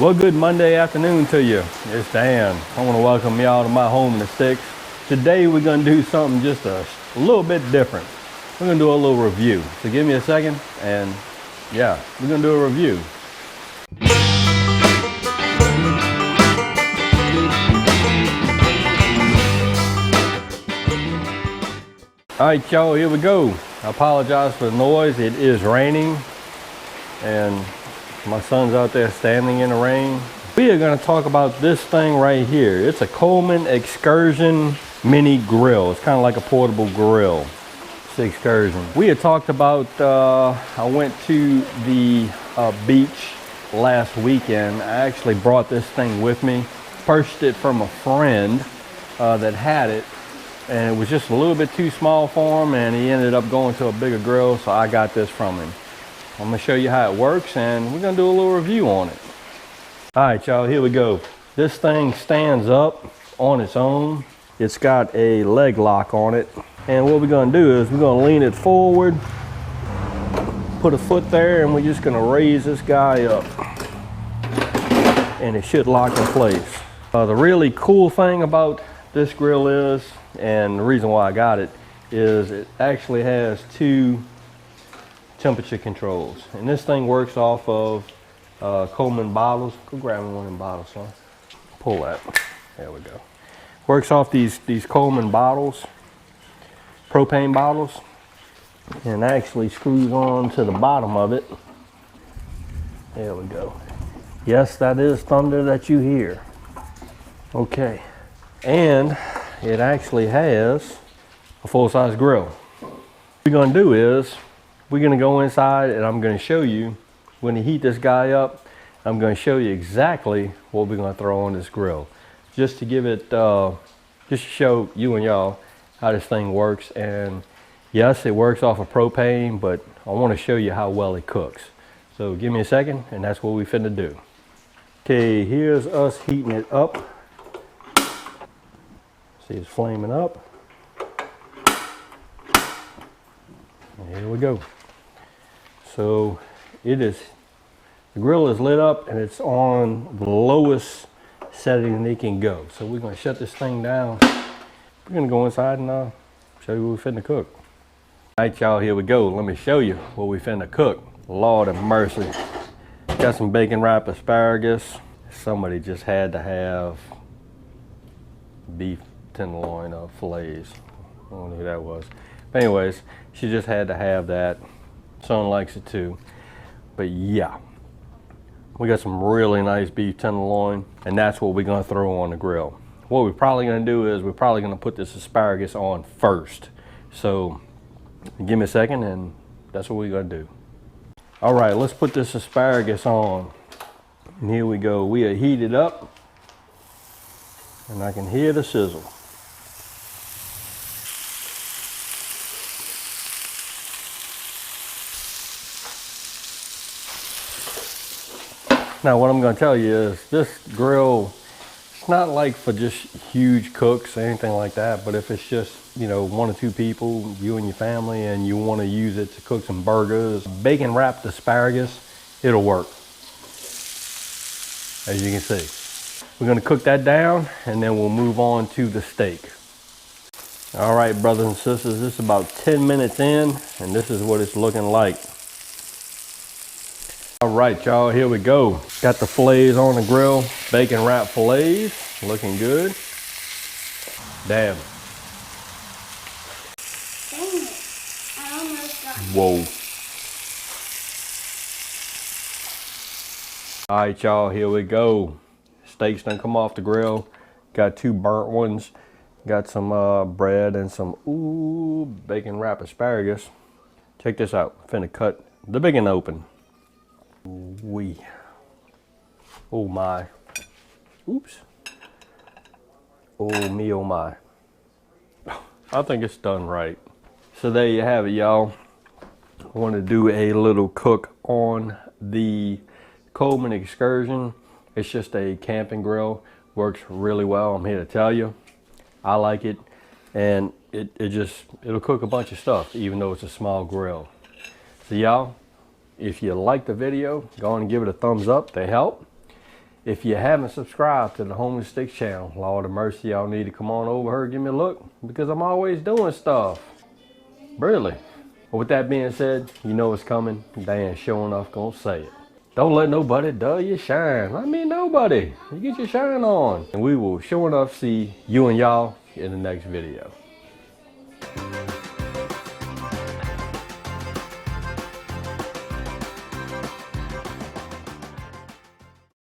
Well, good Monday afternoon to you. It's Dan. I want to welcome y'all to my home in the sticks. Today we're going to do something just a little bit different. We're going to do a little review. So give me a second and yeah, we're going to do a review. All right, y'all, here we go. I apologize for the noise. It is raining and my son's out there standing in the rain. We are going to talk about this thing right here. It's a Coleman X-Cursion mini grill. It's kind of like a portable grill. It's the X-Cursion. We had talked about, I went to the beach last weekend. I actually brought this thing with me. Purchased it from a friend that had it. And it was just a little bit too small for him, and he ended up going to a bigger grill, so I got this from him. I'm gonna show you how it works, and we're gonna do a little review on it. All right, y'all, here we go. This thing stands up on its own. It's got a leg lock on it. And what we're gonna do is we're gonna lean it forward, put a foot there, and we're just gonna raise this guy up. And it should lock in place. The really cool thing about this grill is, and the reason why I got it, is it actually has two temperature controls. And this thing works off of Coleman bottles. Go grab one of them bottles, son. Pull that. There we go. Works off these Coleman bottles, propane bottles, and actually screws on to the bottom of it. There we go. Yes, that is thunder that you hear. Okay. And it actually has a full-size grill. What we're gonna do is we're gonna go inside and I'm gonna show you, when you heat this guy up, I'm gonna show you exactly what we're gonna throw on this grill. Just to give it, just to show you and y'all how this thing works. And yes, it works off of propane, but I wanna show you how well it cooks. So give me a second and that's what we finna do. Okay, here's us heating it up. See, it's flaming up. And here we go. So it is, the grill is lit up and it's on the lowest setting they can go. So we're gonna shut this thing down. We're gonna go inside and show you what we're finna cook. All right, y'all, here we go. Let me show you what we finna cook. Lord have mercy. Got some bacon wrapped asparagus. Somebody just had to have beef tenderloin fillets. I don't know who that was. But anyways, she just had to have that. Son likes it too. But yeah, we got some really nice beef tenderloin, and that's what we're gonna throw on the grill. What we're probably gonna do is we're probably gonna put this asparagus on first. So give me a second and that's what we're gonna do. All right, let's put this asparagus on. And here we go. We are heated up and I can hear the sizzle. Now what I'm going to tell you is this grill, it's not like for just huge cooks or anything like that, but if it's just, you know, one or two people, you and your family, and you want to use it to cook some burgers, bacon wrapped asparagus, it'll work, as you can see. We're going to cook that down and then we'll move on to the steak. All right, brothers and sisters, this is about 10 minutes in and this is what it's looking like. All right, y'all, here we go. Got the fillets on the grill, bacon wrapped fillets, looking good. Damn. Dang it. I almost got it. Whoa. All right, y'all, here we go. Steaks done come off the grill. Got two burnt ones. Got some bread and some bacon wrapped asparagus. Check this out. Finna cut the big one open. Oh my. Oops. Oh me, oh my. I think it's done right. So there you have it, y'all. I want to do a little cook on the Coleman X-Cursion. It's just a camping grill. Works really well, I'm here to tell you. I like it. And it'll cook a bunch of stuff, even though it's a small grill. So y'all, if you like the video, go on and give it a thumbs up. They help. If you haven't subscribed to the Homely Sticks channel, Lord of mercy, y'all need to come on over here and give me a look, because I'm always doing stuff. Really. But with that being said, you know it's coming. Dan sure enough gonna say it. Don't let nobody dull your shine. I mean nobody. You get your shine on. And we will sure enough see you and y'all in the next video.